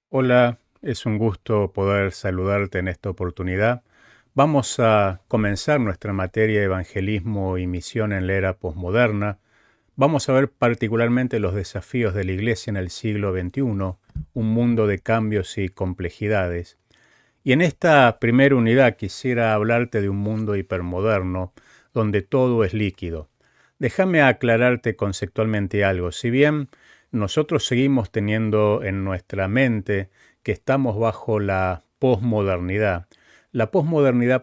Hola, es un gusto poder saludarte en esta oportunidad. Vamos a comenzar nuestra materia de evangelismo y misión en la era posmoderna. Vamos a ver particularmente los desafíos de la Iglesia en el siglo XXI, un mundo de cambios y complejidades. Y en esta primera unidad quisiera hablarte de un mundo hipermoderno, donde todo es líquido. Déjame aclararte conceptualmente algo. Si bien nosotros seguimos teniendo en nuestra mente que estamos bajo la posmodernidad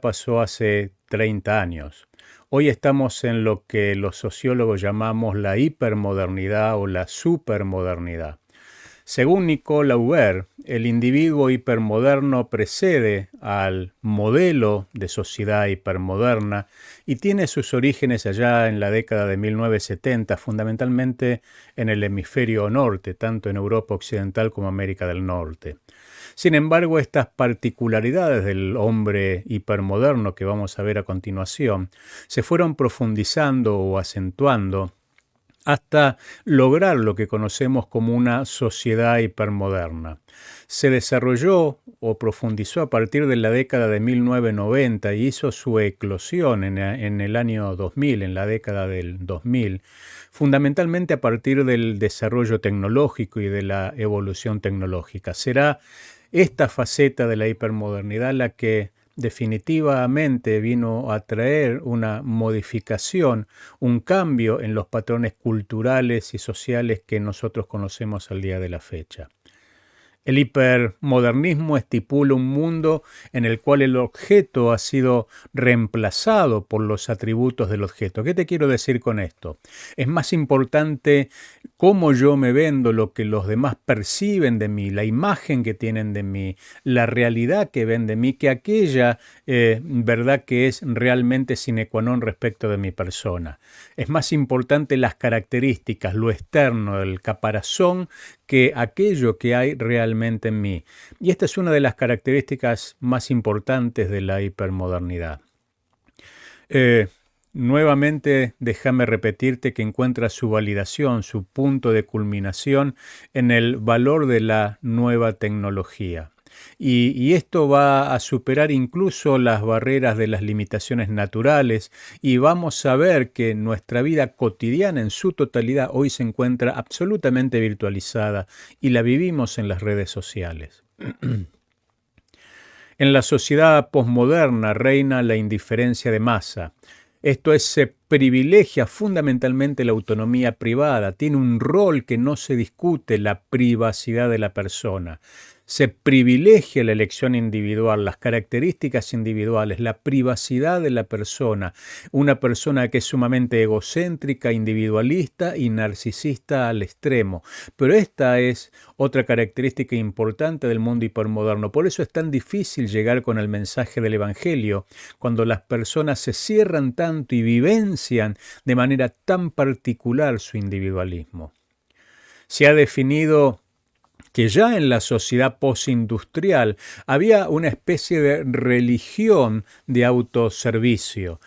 pasó hace 30 años. Hoy estamos en lo que los sociólogos llamamos la hipermodernidad o la supermodernidad. Según Nicole Auber, el individuo hipermoderno precede al modelo de sociedad hipermoderna y tiene sus orígenes allá en la década de 1970, fundamentalmente en el hemisferio norte, tanto en Europa occidental como América del Norte. Sin embargo, estas particularidades del hombre hipermoderno que vamos a ver a continuación se fueron profundizando o acentuando hasta lograr lo que conocemos como una sociedad hipermoderna. Se desarrolló o profundizó a partir de la década de 1990 y hizo su eclosión en el año 2000, en la década del 2000, fundamentalmente a partir del desarrollo tecnológico y de la evolución tecnológica. Será esta faceta de la hipermodernidad la que definitivamente vino a traer una modificación, un cambio en los patrones culturales y sociales que nosotros conocemos al día de la fecha. El hipermodernismo estipula un mundo en el cual el objeto ha sido reemplazado por los atributos del objeto. ¿Qué te quiero decir con esto? Es más importante cómo yo me vendo, lo que los demás perciben de mí, la imagen que tienen de mí, la realidad que ven de mí, que aquella verdad que es realmente sine qua non respecto de mi persona. Es más importante las características, lo externo, el caparazón, que aquello que hay realmente en mí. Y esta es una de las características más importantes de la hipermodernidad. Nuevamente, déjame repetirte que encuentra su validación, su punto de culminación en el valor de la nueva tecnología. Y esto va a superar incluso las barreras de las limitaciones naturales y vamos a ver que nuestra vida cotidiana en su totalidad hoy se encuentra absolutamente virtualizada y la vivimos en las redes sociales. En la sociedad posmoderna reina la indiferencia de masa. Esto es, se privilegia fundamentalmente la autonomía privada, tiene un rol que no se discute, la privacidad de la persona. Se privilegia la elección individual, las características individuales, la privacidad de la persona, una persona que es sumamente egocéntrica, individualista y narcisista al extremo. Pero esta es otra característica importante del mundo hipermoderno. Por eso es tan difícil llegar con el mensaje del Evangelio, cuando las personas se cierran tanto y vivencian de manera tan particular su individualismo. Se ha definido que ya en la sociedad postindustrial había una especie de religión de autoservicio,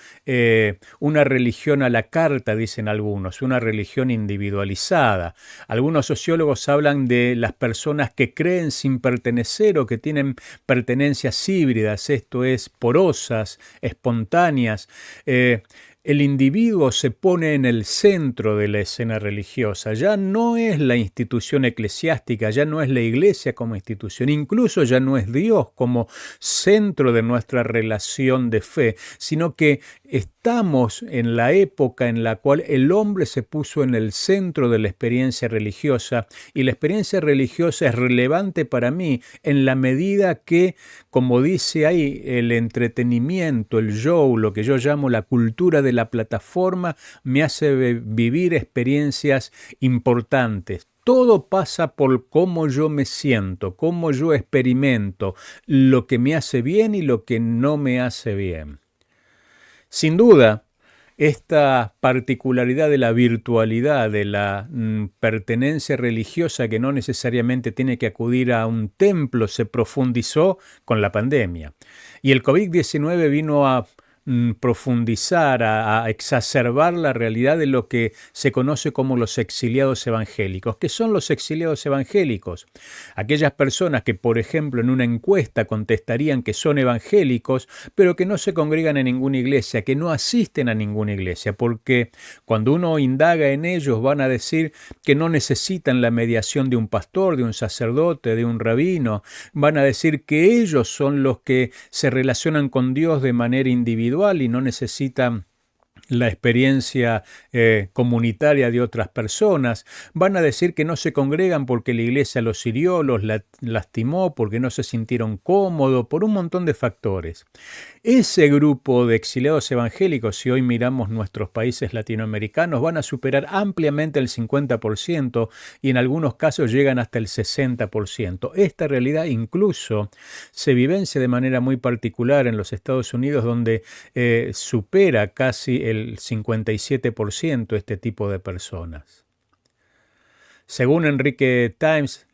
una religión a la carta, dicen algunos, una religión individualizada. Algunos sociólogos hablan de las personas que creen sin pertenecer o que tienen pertenencias híbridas, esto es, porosas, espontáneas. El individuo se pone en el centro de la escena religiosa. Ya no es la institución eclesiástica, ya no es la iglesia como institución, incluso ya no es Dios como centro de nuestra relación de fe, sino que estamos en la época en la cual el hombre se puso en el centro de la experiencia religiosa y la experiencia religiosa es relevante para mí en la medida que, como dice ahí, el entretenimiento, el show, lo que yo llamo la cultura de la plataforma, me hace vivir experiencias importantes. Todo pasa por cómo yo me siento, cómo yo experimento, lo que me hace bien y lo que no me hace bien. Sin duda, esta particularidad de la virtualidad, de la pertenencia religiosa que no necesariamente tiene que acudir a un templo, se profundizó con la pandemia. Y el COVID-19 vino a profundizar, a exacerbar la realidad de lo que se conoce como los exiliados evangélicos. ¿Qué son los exiliados evangélicos? Aquellas personas que, por ejemplo, en una encuesta contestarían que son evangélicos, pero que no se congregan en ninguna iglesia, que no asisten a ninguna iglesia, porque cuando uno indaga en ellos van a decir que no necesitan la mediación de un pastor, de un sacerdote, de un rabino, van a decir que ellos son los que se relacionan con Dios de manera individual y no necesitan la experiencia comunitaria de otras personas. Van a decir que no se congregan porque la iglesia los hirió, los lastimó, porque no se sintieron cómodos, por un montón de factores. Ese grupo de exiliados evangélicos, si hoy miramos nuestros países latinoamericanos, van a superar ampliamente el 50% y en algunos casos llegan hasta el 60%. Esta realidad incluso se vivencia de manera muy particular en los Estados Unidos, donde supera casi el 57% este tipo de personas. Según Enrique Times,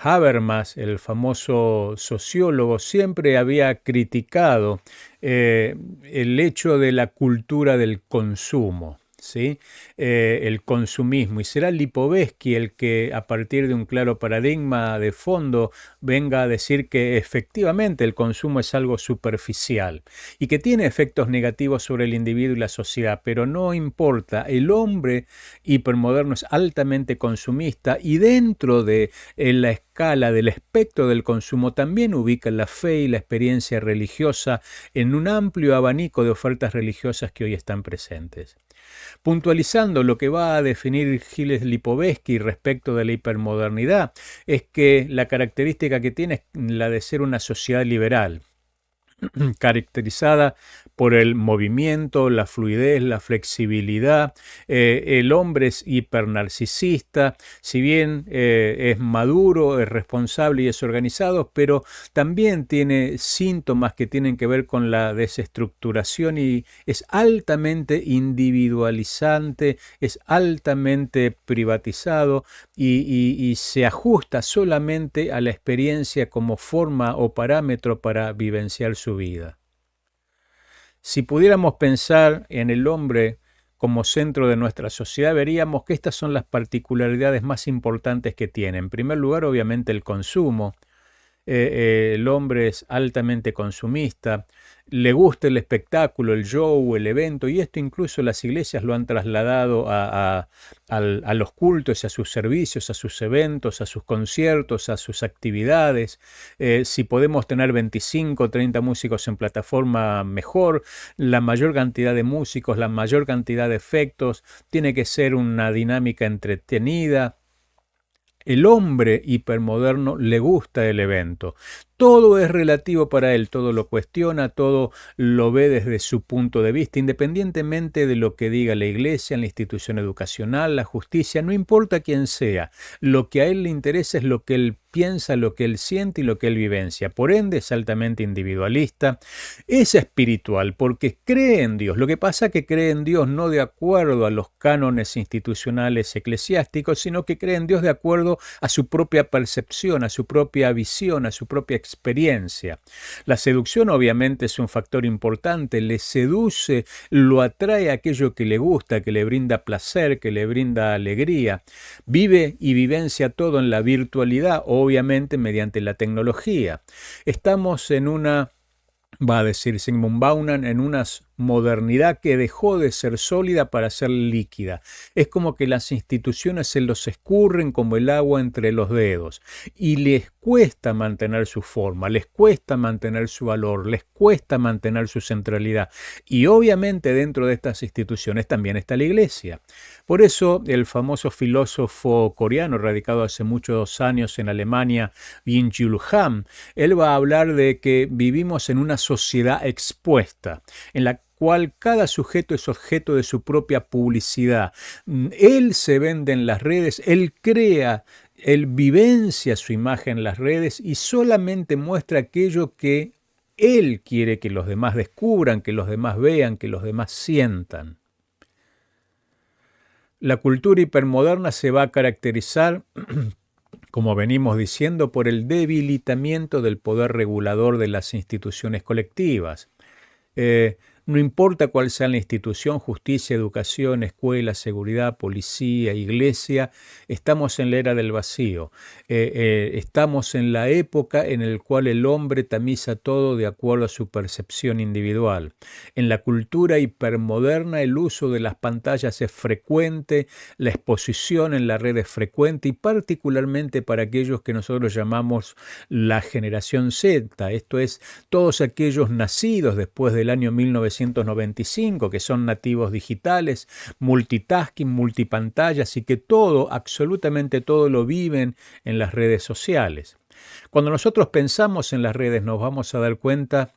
Habermas, el famoso sociólogo, siempre había criticado el hecho de la cultura del consumo, ¿sí? El consumismo. Y será Lipovetsky el que, a partir de un claro paradigma de fondo, venga a decir que efectivamente el consumo es algo superficial y que tiene efectos negativos sobre el individuo y la sociedad, pero no importa. El hombre hipermoderno es altamente consumista y dentro de la escala del espectro del consumo también ubica la fe y la experiencia religiosa en un amplio abanico de ofertas religiosas que hoy están presentes. Puntualizando lo que va a definir Gilles Lipovetsky respecto de la hipermodernidad, es que la característica que tiene es la de ser una sociedad liberal, caracterizada por el movimiento, la fluidez, la flexibilidad. El hombre es hipernarcisista, si bien es maduro, es responsable y es organizado, pero también tiene síntomas que tienen que ver con la desestructuración y es altamente individualizante, es altamente privatizado y se ajusta solamente a la experiencia como forma o parámetro para vivenciar su vida. Si pudiéramos pensar en el hombre como centro de nuestra sociedad, veríamos que estas son las particularidades más importantes que tiene. En primer lugar, obviamente, el consumo. El hombre es altamente consumista, le gusta el espectáculo, el show, el evento, y esto incluso las iglesias lo han trasladado a los cultos, a sus servicios, a sus eventos, a sus conciertos, a sus actividades. Si podemos tener 25 o 30 músicos en plataforma, mejor. La mayor cantidad de músicos, la mayor cantidad de efectos, tiene que ser una dinámica entretenida. El hombre hipermoderno le gusta el evento. Todo es relativo para él, todo lo cuestiona, todo lo ve desde su punto de vista, independientemente de lo que diga la iglesia, la institución educacional, la justicia, no importa quién sea. Lo que a él le interesa es lo que él piensa, lo que él siente y lo que él vivencia. Por ende, es altamente individualista. Es espiritual porque cree en Dios. Lo que pasa es que cree en Dios no de acuerdo a los cánones institucionales eclesiásticos, sino que cree en Dios de acuerdo a su propia percepción, a su propia visión, a su propia experiencia. La seducción obviamente es un factor importante, le seduce, lo atrae a aquello que le gusta, que le brinda placer, que le brinda alegría. Vive y vivencia todo en la virtualidad, obviamente mediante la tecnología. Estamos en una, va a decir Zygmunt Bauman, en una modernidad que dejó de ser sólida para ser líquida. Es como que las instituciones se los escurren como el agua entre los dedos y les cuesta mantener su forma, les cuesta mantener su valor, les cuesta mantener su centralidad. Y obviamente dentro de estas instituciones también está la iglesia. Por eso el filósofo coreano, radicado hace muchos años en Alemania, Byung-Chul Han, él va a hablar de que vivimos en una sociedad expuesta, en la cual cada sujeto es objeto de su propia publicidad. Él se vende en las redes, él crea, él vivencia su imagen en las redes y solamente muestra aquello que él quiere que los demás descubran, que los demás vean, que los demás sientan. La cultura hipermoderna se va a caracterizar, como venimos diciendo, por el debilitamiento del poder regulador de las instituciones colectivas. No importa cuál sea la institución, justicia, educación, escuela, seguridad, policía, iglesia, estamos en la era del vacío. Estamos en la época en la cual el hombre tamiza todo de acuerdo a su percepción individual. En la cultura hipermoderna el uso de las pantallas es frecuente, la exposición en la red es frecuente y particularmente para aquellos que nosotros llamamos la generación Z, esto es, todos aquellos nacidos después del año 1995, que son nativos digitales, multitasking, multipantallas y que todo, absolutamente todo lo viven en las redes sociales. Cuando nosotros pensamos en las redes nos vamos a dar cuenta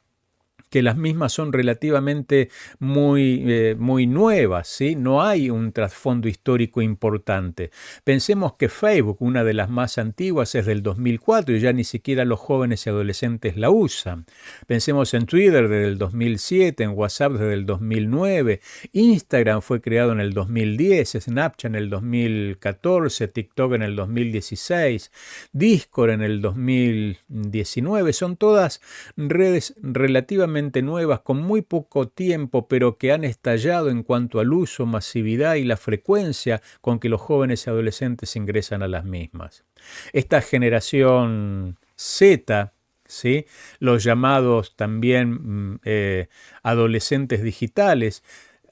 que las mismas son relativamente muy nuevas, ¿sí? No hay un trasfondo histórico importante. Pensemos que Facebook, una de las más antiguas, es del 2004 y ya ni siquiera los jóvenes y adolescentes la usan. Pensemos en Twitter desde el 2007, en WhatsApp desde el 2009, Instagram fue creado en el 2010, Snapchat en el 2014, TikTok en el 2016, Discord en el 2019, son todas redes relativamente nuevas con muy poco tiempo, pero que han estallado en cuanto al uso, masividad y la frecuencia con que los jóvenes y adolescentes ingresan a las mismas. Esta generación Z, ¿sí? Los llamados también adolescentes digitales,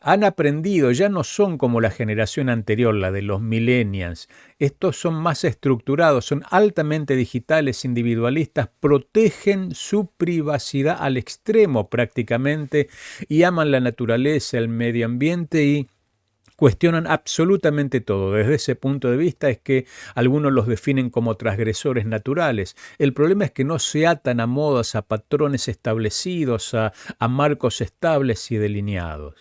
han aprendido, ya no son como la generación anterior, la de los millennials. Estos son más estructurados, son altamente digitales, individualistas, protegen su privacidad al extremo prácticamente y aman la naturaleza, el medio ambiente y cuestionan absolutamente todo. Desde ese punto de vista es que algunos los definen como transgresores naturales. El problema es que no se atan a modas, a patrones establecidos, a marcos estables y delineados.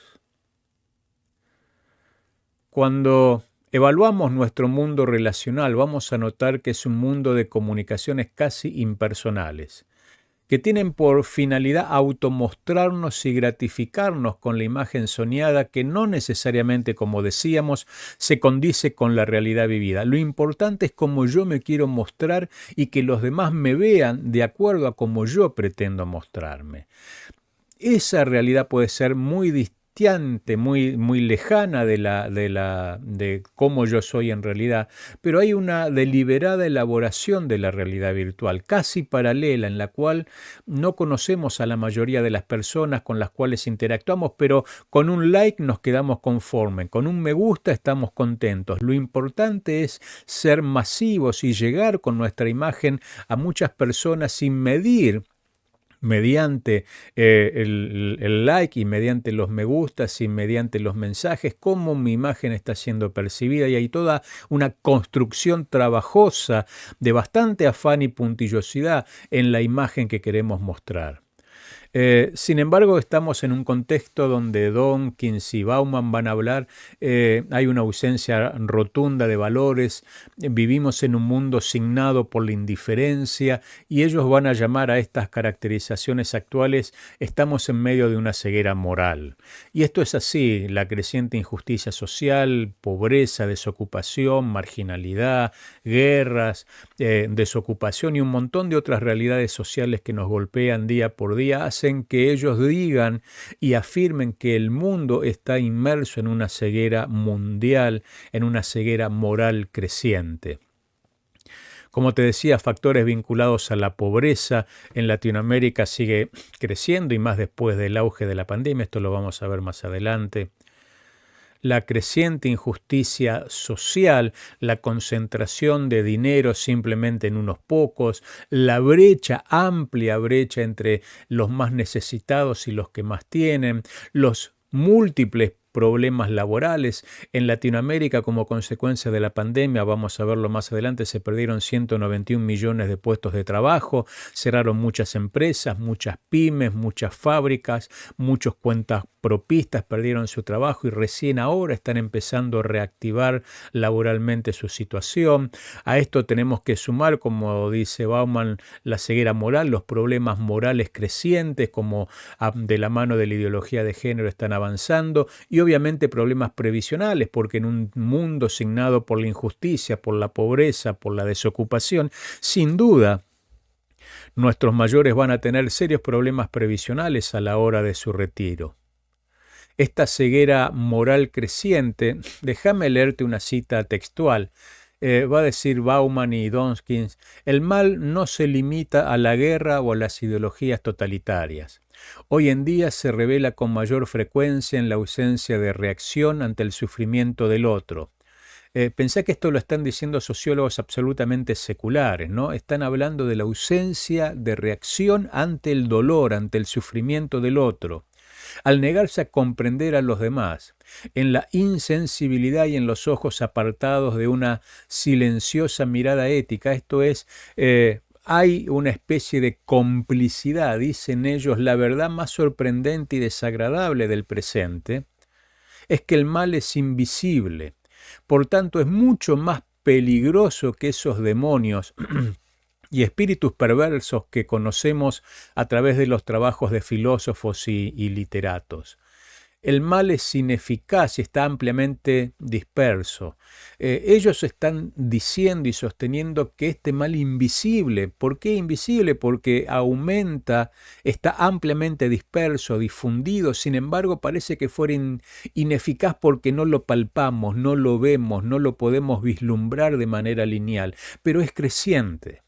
Cuando evaluamos nuestro mundo relacional, vamos a notar que es un mundo de comunicaciones casi impersonales, que tienen por finalidad automostrarnos y gratificarnos con la imagen soñada que no necesariamente, como decíamos, se condice con la realidad vivida. Lo importante es cómo yo me quiero mostrar y que los demás me vean de acuerdo a cómo yo pretendo mostrarme. Esa realidad puede ser muy distinta, muy lejana de cómo yo soy en realidad, pero hay una deliberada elaboración de la realidad virtual, casi paralela, en la cual no conocemos a la mayoría de las personas con las cuales interactuamos, pero con un like nos quedamos conformes, con un me gusta estamos contentos. Lo importante es ser masivos y llegar con nuestra imagen a muchas personas sin medir mediante el like y mediante los me gustas y mediante los mensajes, cómo mi imagen está siendo percibida y hay toda una construcción trabajosa de bastante afán y puntillosidad en la imagen que queremos mostrar. Sin embargo, estamos en un contexto donde Dawkins y Bauman van a hablar, hay una ausencia rotunda de valores, vivimos en un mundo signado por la indiferencia y ellos van a llamar a estas caracterizaciones actuales, estamos en medio de una ceguera moral. Y esto es así, la creciente injusticia social, pobreza, desocupación, marginalidad, guerras, desocupación y un montón de otras realidades sociales que nos golpean día por día, hacen que ellos digan y afirmen que el mundo está inmerso en una ceguera mundial, en una ceguera moral creciente. Como te decía, factores vinculados a la pobreza en Latinoamérica sigue creciendo y más después del auge de la pandemia, esto lo vamos a ver más adelante. La creciente injusticia social, la concentración de dinero simplemente en unos pocos, la brecha, amplia brecha entre los más necesitados y los que más tienen, los múltiples problemas laborales. En Latinoamérica, como consecuencia de la pandemia, vamos a verlo más adelante, se perdieron 191 millones de puestos de trabajo, cerraron muchas empresas, muchas pymes, muchas fábricas, muchos cuentas propistas perdieron su trabajo y recién ahora están empezando a reactivar laboralmente su situación. A esto tenemos que sumar, como dice Bauman, la ceguera moral, los problemas morales crecientes, como de la mano de la ideología de género están avanzando, y obviamente problemas previsionales, porque en un mundo signado por la injusticia, por la pobreza, por la desocupación, sin duda nuestros mayores van a tener serios problemas previsionales a la hora de su retiro. Esta ceguera moral creciente, déjame leerte una cita textual. Va a decir Bauman y Donskins, el mal no se limita a la guerra o a las ideologías totalitarias. Hoy en día se revela con mayor frecuencia en la ausencia de reacción ante el sufrimiento del otro. Pensá que esto lo están diciendo sociólogos absolutamente seculares, ¿no? Están hablando de la ausencia de reacción ante el dolor, ante el sufrimiento del otro. Al negarse a comprender a los demás, en la insensibilidad y en los ojos apartados de una silenciosa mirada ética, esto es, hay una especie de complicidad, dicen ellos, la verdad más sorprendente y desagradable del presente es que el mal es invisible, por tanto es mucho más peligroso que esos demonios y espíritus perversos que conocemos a través de los trabajos de filósofos y literatos. El mal es ineficaz y está ampliamente disperso. Ellos están diciendo y sosteniendo que este mal invisible, ¿por qué invisible? Porque aumenta, está ampliamente disperso, difundido, sin embargo parece que fuera ineficaz porque no lo palpamos, no lo vemos, no lo podemos vislumbrar de manera lineal, pero es creciente.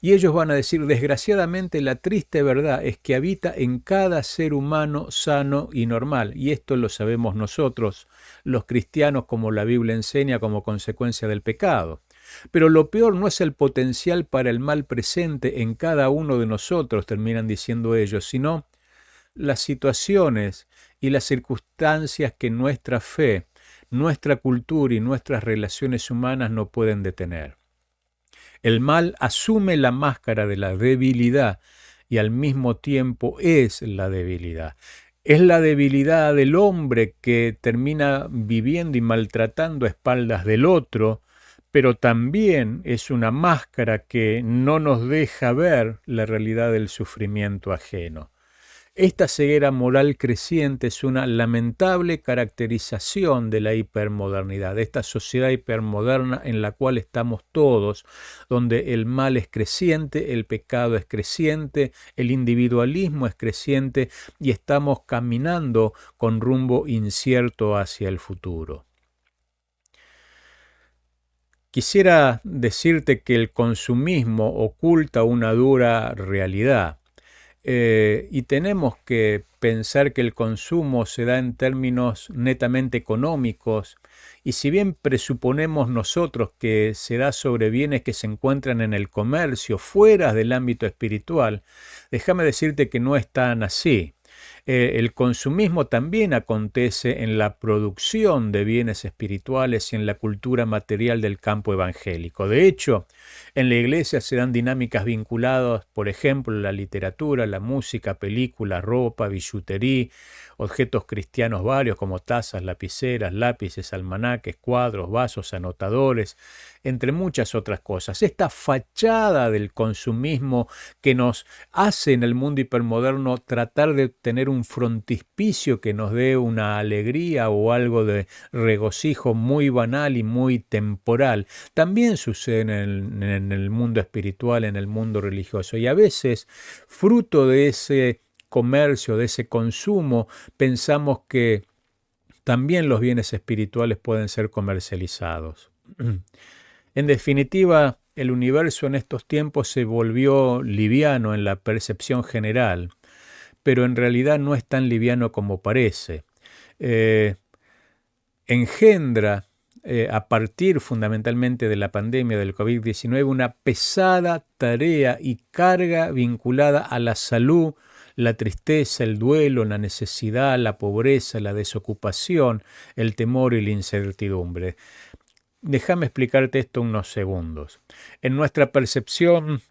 Y ellos van a decir, desgraciadamente la triste verdad es que habita en cada ser humano sano y normal. Y esto lo sabemos nosotros, los cristianos, como la Biblia enseña, como consecuencia del pecado. Pero lo peor no es el potencial para el mal presente en cada uno de nosotros, terminan diciendo ellos, sino las situaciones y las circunstancias que nuestra fe, nuestra cultura y nuestras relaciones humanas no pueden detener. El mal asume la máscara de la debilidad y al mismo tiempo es la debilidad. Es la debilidad del hombre que termina viviendo y maltratando a espaldas del otro, pero también es una máscara que no nos deja ver la realidad del sufrimiento ajeno. Esta ceguera moral creciente es una lamentable caracterización de la hipermodernidad, de esta sociedad hipermoderna en la cual estamos todos, donde el mal es creciente, el pecado es creciente, el individualismo es creciente y estamos caminando con rumbo incierto hacia el futuro. Quisiera decirte que el consumismo oculta una dura realidad. Y tenemos que pensar que el consumo se da en términos netamente económicos, y si bien presuponemos nosotros que se da sobre bienes que se encuentran en el comercio, fuera del ámbito espiritual, déjame decirte que no es tan así. El consumismo también acontece en la producción de bienes espirituales y en la cultura material del campo evangélico. De hecho, en la iglesia se dan dinámicas vinculadas, por ejemplo, la literatura, la música, películas, ropa, billutería, objetos cristianos varios como tazas, lapiceras, lápices, almanaques, cuadros, vasos, anotadores, entre muchas otras cosas. Esta fachada del consumismo que nos hace en el mundo hipermoderno tratar de tener un frontispicio que nos dé una alegría o algo de regocijo muy banal y muy temporal, también sucede en el mundo espiritual, en el mundo religioso. Y a veces, fruto de ese comercio, de ese consumo, pensamos que también los bienes espirituales pueden ser comercializados. En definitiva, el universo en estos tiempos se volvió liviano en la percepción general, pero en realidad no es tan liviano como parece. Engendra, a partir fundamentalmente de la pandemia del COVID-19, una pesada tarea y carga vinculada a la salud, la tristeza, el duelo, la necesidad, la pobreza, la desocupación, el temor y la incertidumbre. Déjame explicarte esto unos segundos. En nuestra percepción,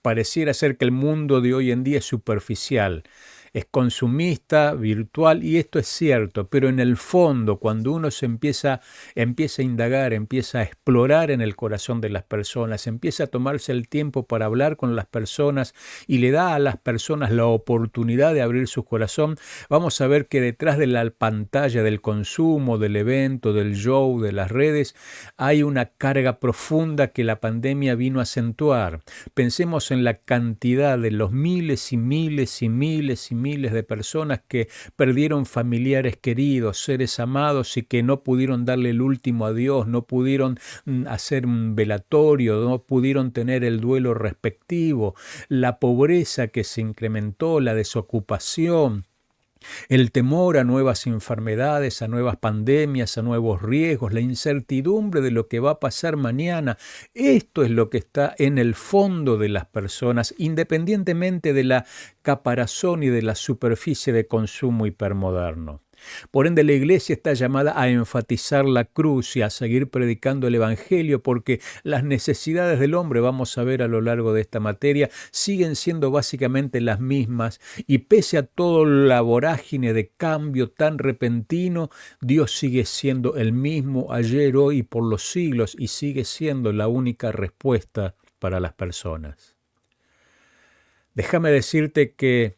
pareciera ser que el mundo de hoy en día es superficial, es consumista, virtual, y esto es cierto, pero en el fondo, cuando uno empieza a indagar, empieza a explorar en el corazón de las personas, empieza a tomarse el tiempo para hablar con las personas y le da a las personas la oportunidad de abrir su corazón, vamos a ver que detrás de la pantalla del consumo, del evento, del show, de las redes, hay una carga profunda que la pandemia vino a acentuar. Pensemos en la cantidad de los miles y miles y miles y miles de personas que perdieron familiares queridos, seres amados y que no pudieron darle el último adiós, no pudieron hacer un velatorio, no pudieron tener el duelo respectivo, la pobreza que se incrementó, la desocupación, el temor a nuevas enfermedades, a nuevas pandemias, a nuevos riesgos, la incertidumbre de lo que va a pasar mañana. Esto es lo que está en el fondo de las personas, independientemente de la caparazón y de la superficie de consumo hipermoderno. Por ende, la Iglesia está llamada a enfatizar la cruz y a seguir predicando el Evangelio, porque las necesidades del hombre, vamos a ver a lo largo de esta materia, siguen siendo básicamente las mismas, y pese a toda la vorágine de cambio tan repentino, Dios sigue siendo el mismo ayer, hoy y por los siglos, y sigue siendo la única respuesta para las personas. Déjame decirte que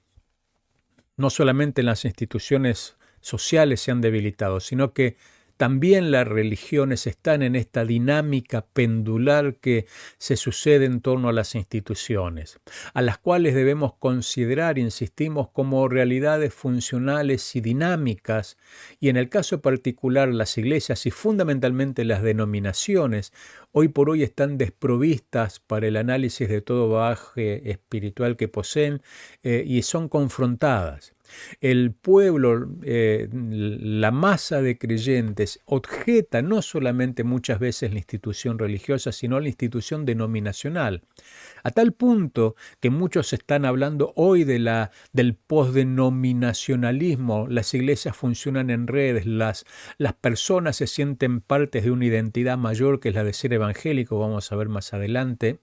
no solamente las instituciones sociales se han debilitado, sino que también las religiones están en esta dinámica pendular que se sucede en torno a las instituciones, a las cuales debemos considerar, insistimos, como realidades funcionales y dinámicas, y en el caso particular las iglesias y fundamentalmente las denominaciones, hoy por hoy están desprovistas para el análisis de todo bagaje espiritual que poseen y son confrontadas. El pueblo, la masa de creyentes, objeta no solamente muchas veces la institución religiosa, sino la institución denominacional, a tal punto que muchos están hablando hoy del postdenominacionalismo. Las iglesias funcionan en redes, las personas se sienten partes de una identidad mayor que es la de ser evangélico, vamos a ver más adelante.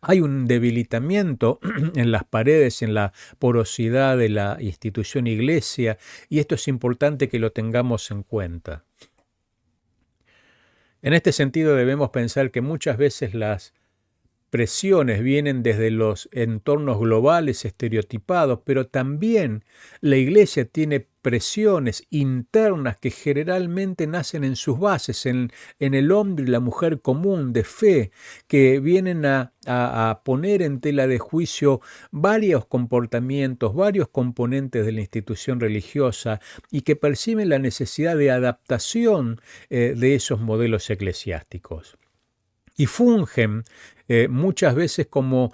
Hay un debilitamiento en las paredes, en la porosidad de la institución iglesia, y esto es importante que lo tengamos en cuenta. En este sentido debemos pensar que muchas veces las presiones vienen desde los entornos globales estereotipados, pero también la Iglesia tiene presiones internas que generalmente nacen en sus bases, en el hombre y la mujer común de fe, que vienen a poner en tela de juicio varios comportamientos, varios componentes de la institución religiosa y que perciben la necesidad de adaptación de esos modelos eclesiásticos. Y fungen muchas veces como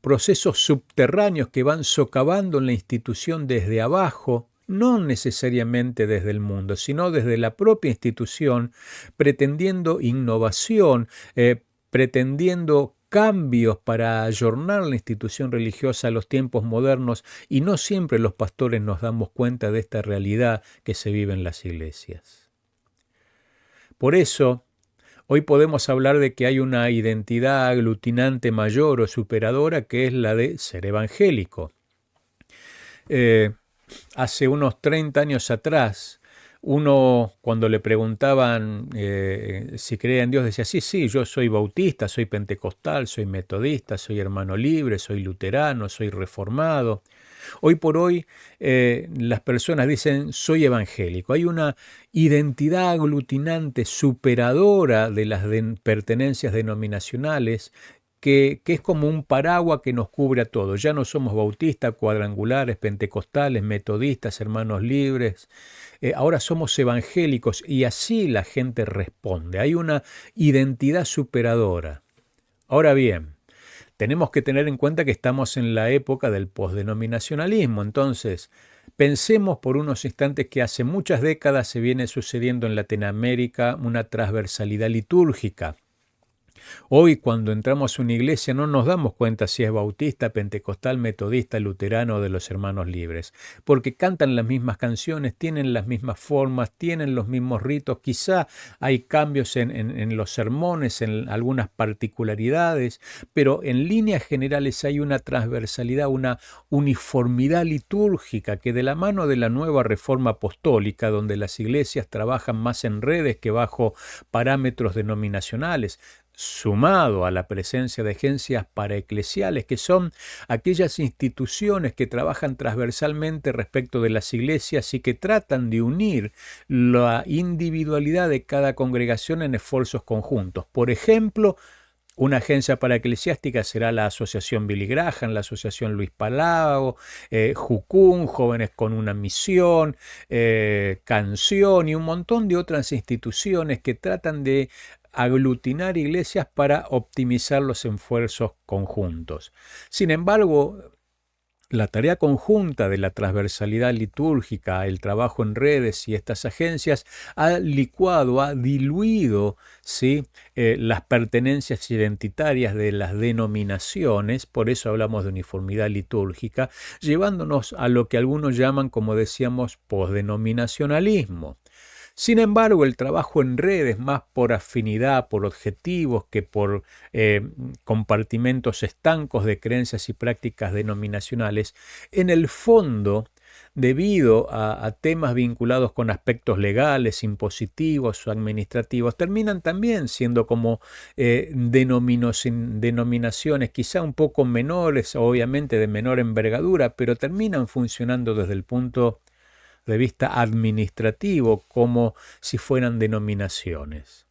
procesos subterráneos que van socavando la institución desde abajo, no necesariamente desde el mundo, sino desde la propia institución, pretendiendo innovación, pretendiendo cambios para ayornar la institución religiosa a los tiempos modernos, y no siempre los pastores nos damos cuenta de esta realidad que se vive en las iglesias. Por eso, hoy podemos hablar de que hay una identidad aglutinante mayor o superadora, que es la de ser evangélico. Hace unos 30 años atrás, uno cuando le preguntaban si creía en Dios decía, sí, yo soy bautista, soy pentecostal, soy metodista, soy hermano libre, soy luterano, soy reformado. Hoy por hoy las personas dicen soy evangélico. Hay una identidad aglutinante superadora de las pertenencias denominacionales que es como un paraguas que nos cubre a todos. Ya no somos bautistas, cuadrangulares, pentecostales, metodistas, hermanos libres. Ahora somos evangélicos, y así la gente responde. Hay una identidad superadora. Ahora bien, tenemos que tener en cuenta que estamos en la época del postdenominacionalismo. Entonces, pensemos por unos instantes que hace muchas décadas se viene sucediendo en Latinoamérica una transversalidad litúrgica. Hoy, cuando entramos a una iglesia, no nos damos cuenta si es bautista, pentecostal, metodista, luterano o de los hermanos libres, porque cantan las mismas canciones, tienen las mismas formas, tienen los mismos ritos. Quizá hay cambios en los sermones, en algunas particularidades, pero en líneas generales hay una transversalidad, una uniformidad litúrgica que, de la mano de la nueva reforma apostólica, donde las iglesias trabajan más en redes que bajo parámetros denominacionales, sumado a la presencia de agencias paraeclesiales, que son aquellas instituciones que trabajan transversalmente respecto de las iglesias y que tratan de unir la individualidad de cada congregación en esfuerzos conjuntos. Por ejemplo, Una agencia paraeclesiástica será la Asociación Billy Graham, la Asociación Luis Palau, Jucún, Jóvenes con una Misión, Canción y un montón de otras instituciones que tratan de aglutinar iglesias para optimizar los esfuerzos conjuntos. Sin embargo, la tarea conjunta de la transversalidad litúrgica, el trabajo en redes y estas agencias ha licuado, ha diluido, ¿sí? Las pertenencias identitarias de las denominaciones, por eso hablamos de uniformidad litúrgica, llevándonos a lo que algunos llaman, como decíamos, posdenominacionalismo. Sin embargo, el trabajo en redes, más por afinidad, por objetivos, que por compartimentos estancos de creencias y prácticas denominacionales, en el fondo, debido a temas vinculados con aspectos legales, impositivos o administrativos, terminan también siendo como denominaciones quizá un poco menores, obviamente de menor envergadura, pero terminan funcionando desde el punto de vista administrativo como si fueran denominaciones.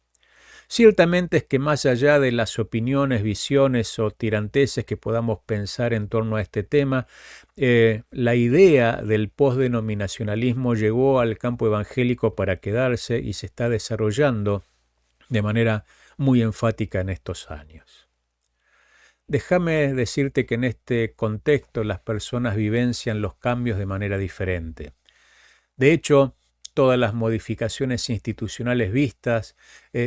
Ciertamente es que más allá de las opiniones, visiones o tiranteses que podamos pensar en torno a este tema, la idea del postdenominacionalismo llegó al campo evangélico para quedarse y se está desarrollando de manera muy enfática en estos años. Déjame decirte que en este contexto las personas vivencian los cambios de manera diferente. De hecho, todas las modificaciones institucionales vistas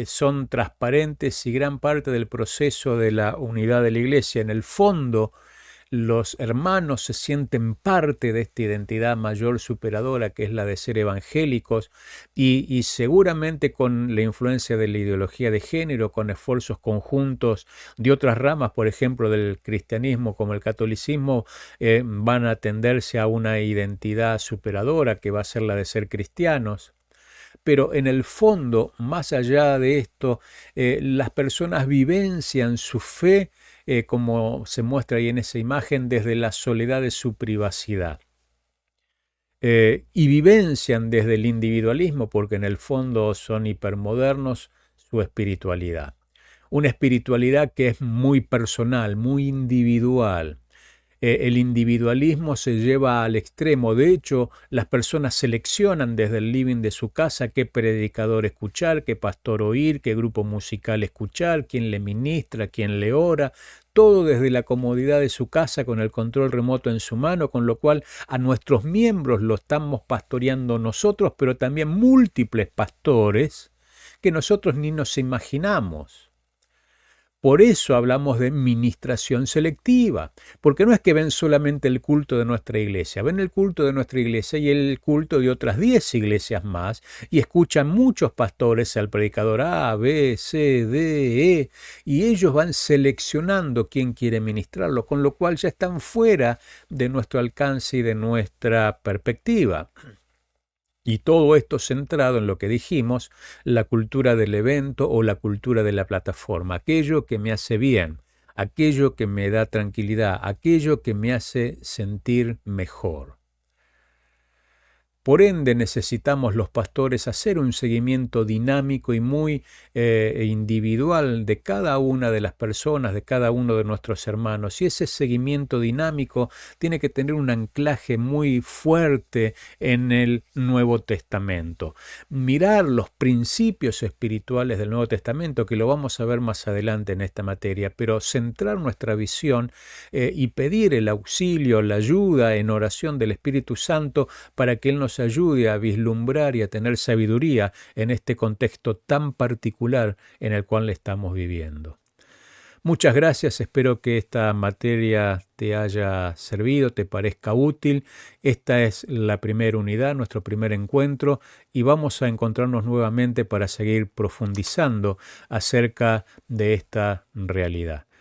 son transparentes y gran parte del proceso de la unidad de la Iglesia. En el fondo, los hermanos se sienten parte de esta identidad mayor superadora que es la de ser evangélicos y seguramente con la influencia de la ideología de género, con esfuerzos conjuntos de otras ramas, por ejemplo del cristianismo como el catolicismo, van a tenderse a una identidad superadora que va a ser la de ser cristianos. Pero en el fondo, más allá de esto, las personas vivencian su fe como se muestra ahí en esa imagen, desde la soledad de su privacidad. Y vivencian desde el individualismo, porque en el fondo son hipermodernos, su espiritualidad. Una espiritualidad que es muy personal, muy individual. El individualismo se lleva al extremo. De hecho, las personas seleccionan desde el living de su casa qué predicador escuchar, qué pastor oír, qué grupo musical escuchar, quién le ministra, quién le ora. Todo desde la comodidad de su casa con el control remoto en su mano, con lo cual a nuestros miembros lo estamos pastoreando nosotros, pero también múltiples pastores que nosotros ni nos imaginamos. Por eso hablamos de ministración selectiva, porque no es que ven solamente el culto de nuestra iglesia, ven el culto de nuestra iglesia y el culto de otras 10 iglesias más y escuchan muchos pastores al predicador A, B, C, D, E y ellos van seleccionando quién quiere ministrarlo, con lo cual ya están fuera de nuestro alcance y de nuestra perspectiva. Y todo esto centrado en lo que dijimos, la cultura del evento o la cultura de la plataforma, aquello que me hace bien, aquello que me da tranquilidad, aquello que me hace sentir mejor. Por ende, necesitamos los pastores hacer un seguimiento dinámico y muy individual de cada una de las personas, de cada uno de nuestros hermanos. Y ese seguimiento dinámico tiene que tener un anclaje muy fuerte en el Nuevo Testamento. Mirar los principios espirituales del Nuevo Testamento, que lo vamos a ver más adelante en esta materia, pero centrar nuestra visión y pedir el auxilio, la ayuda en oración del Espíritu Santo para que Él nos ayude a vislumbrar y a tener sabiduría en este contexto tan particular en el cual estamos viviendo. Muchas gracias, espero que esta materia te haya servido, te parezca útil. Esta es la primera unidad, nuestro primer encuentro, y vamos a encontrarnos nuevamente para seguir profundizando acerca de esta realidad.